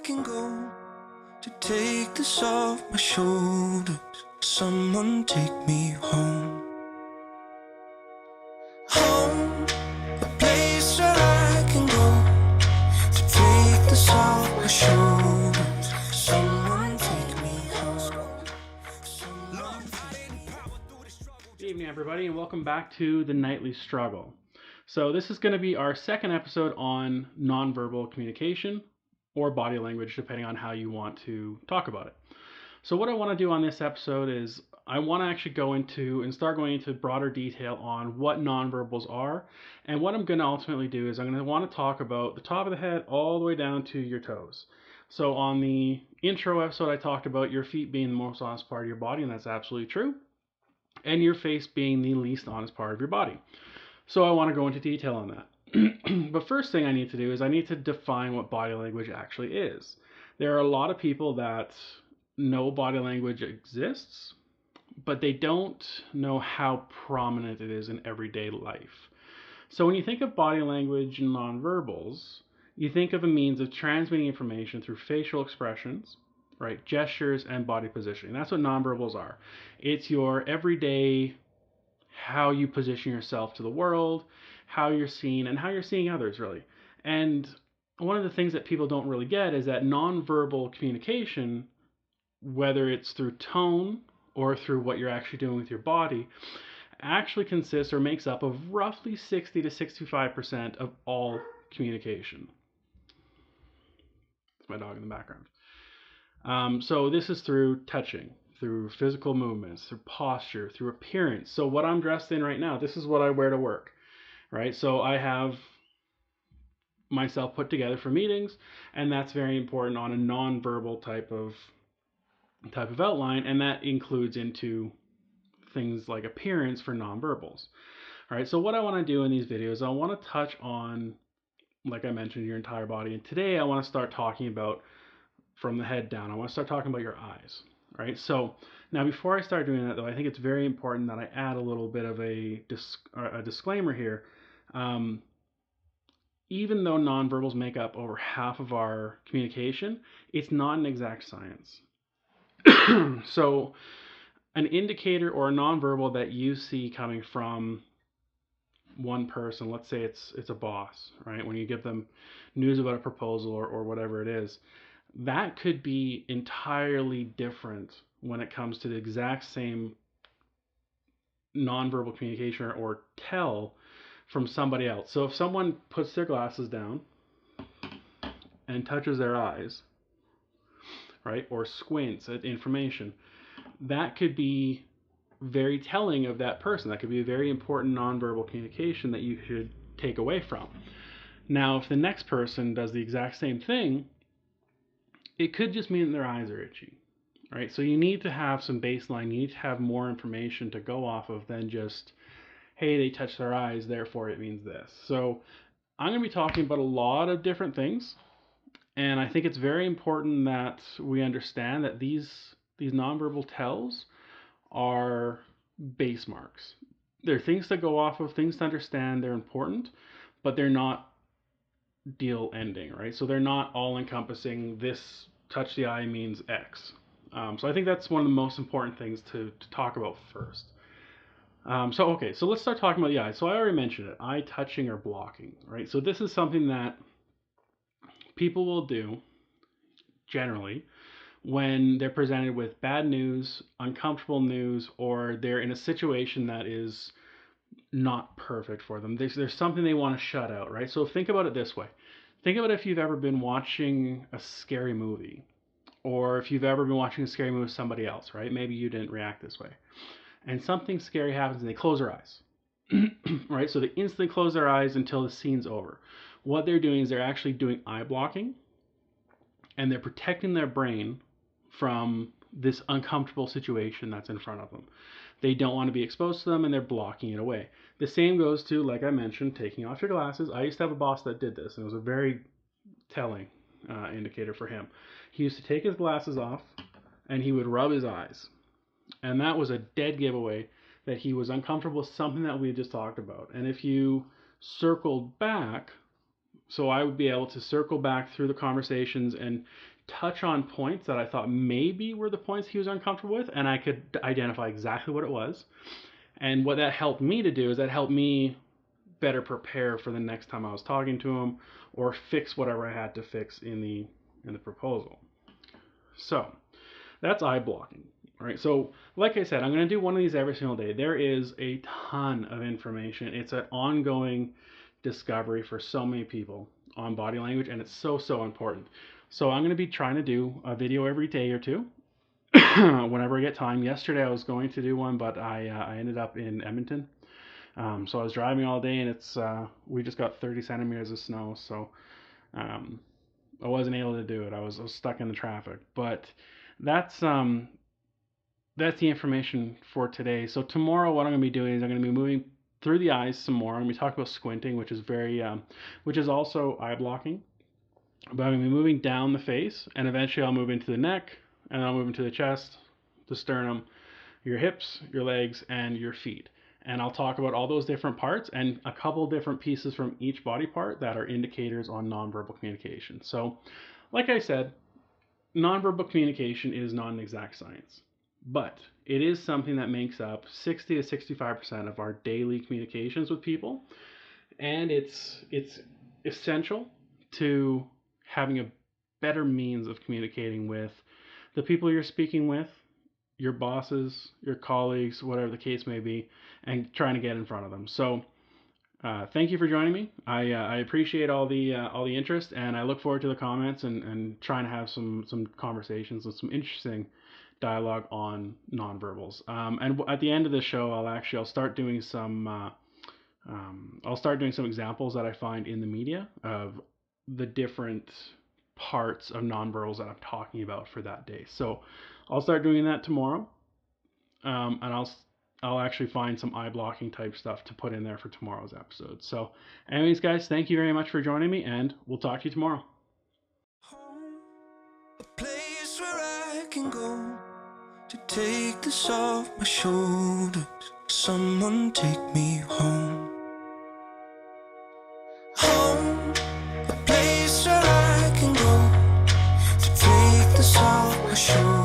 can go to take this off my shoulders. Someone take me home. Home, a place where I can go to take this off my shoulders. Someone take me home. Good evening, everybody, and welcome back to the Nightly Struggle. So this is going to be our second episode on nonverbal communication or body language, depending on how you want to talk about it. So what I want to do on this episode is I want to actually go into and start going into broader detail on what nonverbals are. And what I'm going to ultimately do is I'm going to want to talk about the top of the head all the way down to your toes. So on the intro episode, I talked about your feet being the most honest part of your body, and that's absolutely true. And your face being the least honest part of your body. So I want to go into detail on that. But first thing I need to do is I need to define what body language actually is. There are a lot of people that know body language exists, but they don't know how prominent it is in everyday life. So when you think of body language and nonverbals, you think of a means of transmitting information through facial expressions, right, gestures, and body positioning. That's what nonverbals are. It's your everyday, how you position yourself to the world, how you're seen, and how you're seeing others, really. And one of the things that people don't really get is that nonverbal communication, whether it's through tone or through what you're actually doing with your body, actually consists or makes up of roughly 60 to 65% of all communication. That's my dog in the background. So this is through touching, through physical movements, through posture, through appearance. So what I'm dressed in right now, this is what I wear to work, right? So I have myself put together for meetings, and that's very important on a non-verbal type of outline, and that includes into things like appearance for nonverbals. All right, so what I want to do in these videos, I want to touch on, like I mentioned, your entire body, and today I want to start talking about from the head down. I want to start talking about your eyes. Right. So now, before I start doing that, though, I think it's very important that I add a little bit of a disclaimer here. Even though nonverbals make up over half of our communication, it's not an exact science. So, an indicator or a nonverbal that you see coming from one person, let's say it's a boss, right? When you give them news about a proposal or whatever it is, that could be entirely different when it comes to the exact same nonverbal communication or tell from somebody else. So if someone puts their glasses down and touches their eyes, right, or squints at information, that could be very telling of that person. That could be a very important nonverbal communication that you should take away from. Now, if the next person does the exact same thing, it could just mean their eyes are itchy, right? So you need to have some baseline. You need to have more information to go off of than just, hey, they touched their eyes, therefore it means this. So I'm going to be talking about a lot of different things, and I think it's very important that we understand that these nonverbal tells are base marks. They're things to go off of, things to understand. They're important, but they're not deal ending, right? So they're not all encompassing. This touch the eye means X. So I think that's one of the most important things to talk about first. So let's start talking about the eye. So I already mentioned it, eye touching or blocking, right? So this is something that people will do generally when they're presented with bad news, uncomfortable news, or they're in a situation that is not perfect for them. There's something they want to shut out, right? So think about it this way. Think about if you've ever been watching a scary movie, or if you've ever been watching a scary movie with somebody else, right? Maybe you didn't react this way. And something scary happens and they close their eyes, right? So they instantly close their eyes until the scene's over. What they're doing is they're actually doing eye blocking, and they're protecting their brain from this uncomfortable situation that's in front of them. They don't want to be exposed to them, and they're blocking it away. The same goes to, like I mentioned, taking off your glasses. I used to have a boss that did this, and it was a very telling indicator for him. He used to take his glasses off, and he would rub his eyes. And that was a dead giveaway that he was uncomfortable with something that we just talked about. And if you circled back So I would be able to circle back through the conversations and touch on points that I thought maybe were the points he was uncomfortable with, and I could identify exactly what it was. And what that helped me to do is that helped me better prepare for the next time I was talking to him, or fix whatever I had to fix in the proposal. So that's eye blocking. All right. So like I said, I'm going to do one of these every single day. There is a ton of information. It's an ongoing discovery for so many people on body language, and it's so important. So I'm going to be trying to do a video every day or two whenever I get time. Yesterday I was going to do one, but I ended up in Edmonton. So I was driving all day, and it's we just got 30 centimeters of snow, so I wasn't able to do it. I was stuck in the traffic. But that's the information for today. So tomorrow, what I'm going to be doing is I'm going to be moving through the eyes some more. I'm going to be talking about squinting, which is also eye blocking. But I'm going to be moving down the face, and eventually I'll move into the neck, and I'll move into the chest, the sternum, your hips, your legs, and your feet. And I'll talk about all those different parts and a couple different pieces from each body part that are indicators on nonverbal communication. So, like I said, nonverbal communication is not an exact science, but it is something that makes up 60 to 65% of our daily communications with people. And it's essential to having a better means of communicating with the people you're speaking with, your bosses, your colleagues, whatever the case may be, and trying to get in front of them. So thank you for joining me. I appreciate all the interest, and I look forward to the comments and trying to have some conversations and some interesting dialogue on nonverbals. And at the end of the show, I'll start doing some examples that I find in the media of the different parts of nonverbals that I'm talking about for that day. So I'll start doing that tomorrow, and I'll actually find some eye blocking type stuff to put in there for tomorrow's episode. So anyways, guys, thank you very much for joining me, and we'll talk to you tomorrow. Home, a place where I can go to take this off my shoulders. Someone take me home. Home, a place where I can go to take this off my shoulders.